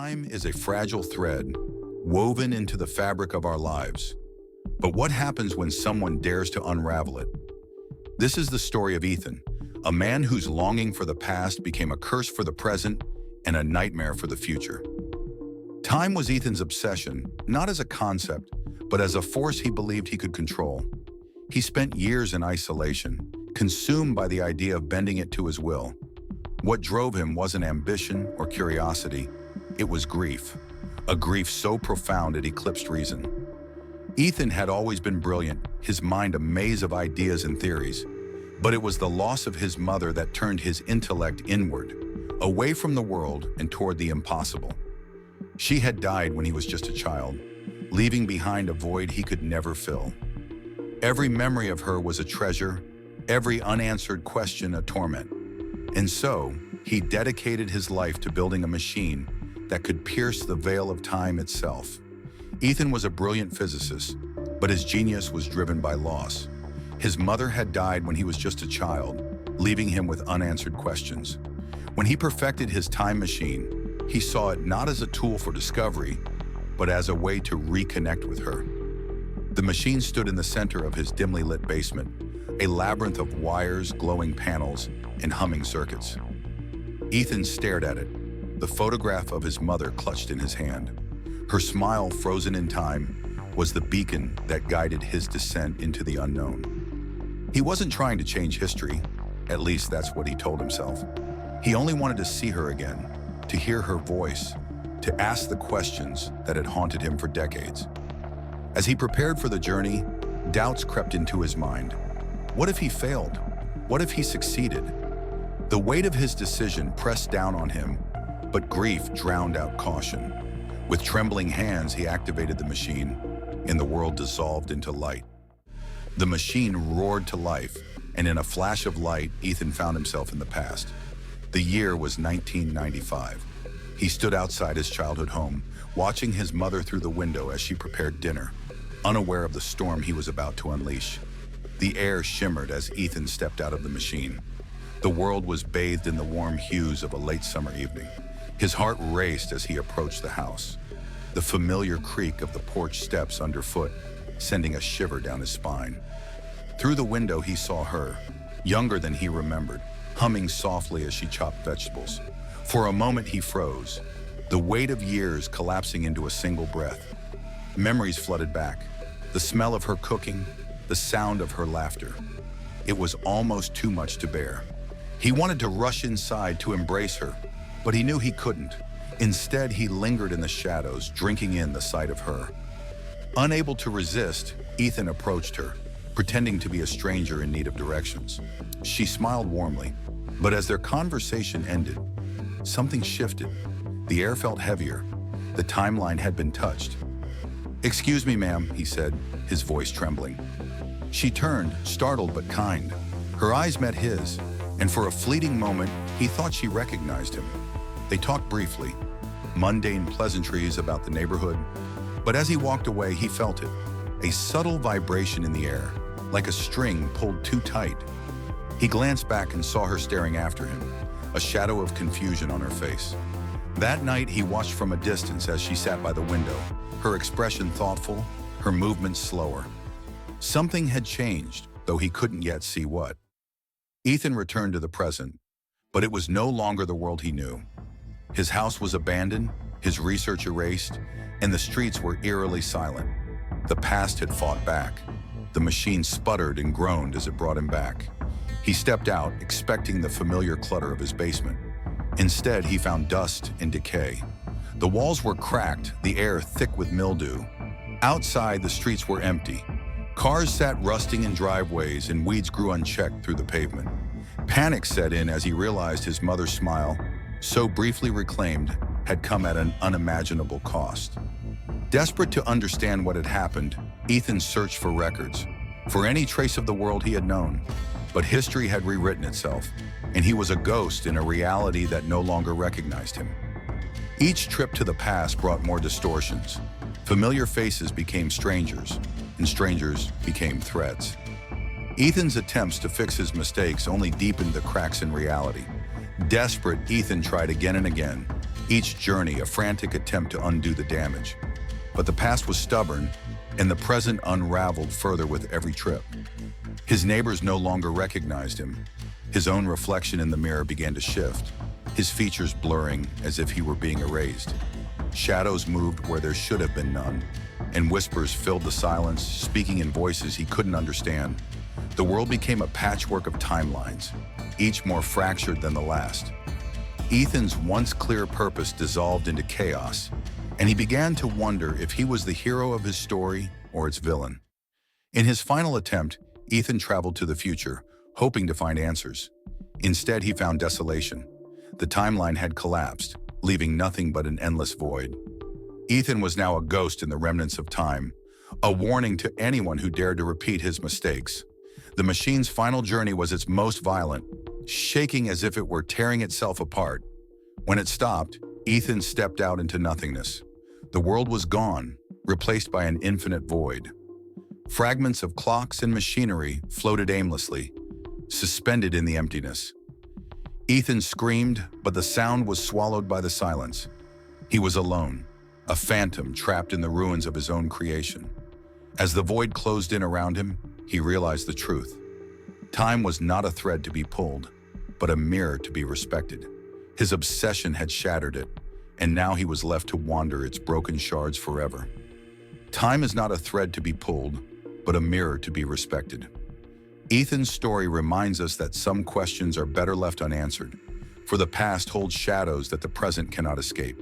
Time is a fragile thread woven into the fabric of our lives. But what happens when someone dares to unravel it? This is the story of Ethan, a man whose longing for the past became a curse for the present and a nightmare for the future. Time was Ethan's obsession, not as a concept, but as a force he believed he could control. He spent years in isolation, consumed by the idea of bending it to his will. What drove him wasn't ambition or curiosity, it was grief. A grief so profound it eclipsed reason. Ethan had always been brilliant, his mind a maze of ideas and theories. But it was the loss of his mother that turned his intellect inward, away from the world and toward the impossible. She had died when he was just a child, leaving behind a void he could never fill. Every memory of her was a treasure, every unanswered question a torment. And so, he dedicated his life to building a machine that could pierce the veil of time itself. Ethan was a brilliant physicist, but his genius was driven by loss. His mother had died when he was just a child, leaving him with unanswered questions. When he perfected his time machine, he saw it not as a tool for discovery, but as a way to reconnect with her. The machine stood in the center of his dimly lit basement, a labyrinth of wires, glowing panels, and humming circuits. Ethan stared at it, the photograph of his mother clutched in his hand. Her smile, frozen in time, was the beacon that guided his descent into the unknown. He wasn't trying to change history, at least that's what he told himself. He only wanted to see her again, to hear her voice, to ask the questions that had haunted him for decades. As he prepared for the journey, doubts crept into his mind. What if he failed? What if he succeeded? The weight of his decision pressed down on him, but grief drowned out caution. With trembling hands, he activated the machine, and the world dissolved into light. The machine roared to life, and in a flash of light, Ethan found himself in the past. The year was 1995. He stood outside his childhood home, watching his mother through the window as she prepared dinner, unaware of the storm he was about to unleash. The air shimmered as Ethan stepped out of the machine. The world was bathed in the warm hues of a late summer evening. His heart raced as he approached the house, the familiar creak of the porch steps underfoot, sending a shiver down his spine. Through the window, he saw her, younger than he remembered, humming softly as she chopped vegetables. For a moment, he froze, the weight of years collapsing into a single breath. Memories flooded back, the smell of her cooking, the sound of her laughter. It was almost too much to bear. He wanted to rush inside to embrace her, but he knew he couldn't. Instead, he lingered in the shadows, drinking in the sight of her. Unable to resist, Ethan approached her, pretending to be a stranger in need of directions. She smiled warmly, but as their conversation ended, something shifted. The air felt heavier. The timeline had been touched. "Excuse me, ma'am," he said, his voice trembling. She turned, startled but kind. Her eyes met his, and for a fleeting moment, he thought she recognized him. They talked briefly, mundane pleasantries about the neighborhood, but as he walked away, he felt it, a subtle vibration in the air, like a string pulled too tight. He glanced back and saw her staring after him, a shadow of confusion on her face. That night, he watched from a distance as she sat by the window, her expression thoughtful, her movements slower. Something had changed, though he couldn't yet see what. Ethan returned to the present, but it was no longer the world he knew. His house was abandoned, his research erased, and the streets were eerily silent. The past had fought back. The machine sputtered and groaned as it brought him back. He stepped out, expecting the familiar clutter of his basement. Instead, he found dust and decay. The walls were cracked, the air thick with mildew. Outside, the streets were empty. Cars sat rusting in driveways and weeds grew unchecked through the pavement. Panic set in as he realized his mother's smile, so briefly reclaimed, had come at an unimaginable cost. Desperate to understand what had happened, Ethan searched for records, for any trace of the world he had known. But history had rewritten itself, and he was a ghost in a reality that no longer recognized him. Each trip to the past brought more distortions. Familiar faces became strangers, and strangers became threats. Ethan's attempts to fix his mistakes only deepened the cracks in reality. Desperate, Ethan tried again and again, each journey a frantic attempt to undo the damage. But the past was stubborn, and the present unraveled further with every trip. His neighbors no longer recognized him. His own reflection in the mirror began to shift, his features blurring as if he were being erased. Shadows moved where there should have been none, and whispers filled the silence, speaking in voices he couldn't understand. The world became a patchwork of timelines, each more fractured than the last. Ethan's once clear purpose dissolved into chaos, and he began to wonder if he was the hero of his story or its villain. In his final attempt, Ethan traveled to the future, hoping to find answers. Instead, he found desolation. The timeline had collapsed, leaving nothing but an endless void. Ethan was now a ghost in the remnants of time, a warning to anyone who dared to repeat his mistakes. The machine's final journey was its most violent, shaking as if it were tearing itself apart. When it stopped, Ethan stepped out into nothingness. The world was gone, replaced by an infinite void. Fragments of clocks and machinery floated aimlessly, suspended in the emptiness. Ethan screamed, but the sound was swallowed by the silence. He was alone, a phantom trapped in the ruins of his own creation. As the void closed in around him, he realized the truth. Time was not a thread to be pulled, but a mirror to be respected. His obsession had shattered it, and now he was left to wander its broken shards forever. Time is not a thread to be pulled, but a mirror to be respected. Ethan's story reminds us that some questions are better left unanswered, for the past holds shadows that the present cannot escape.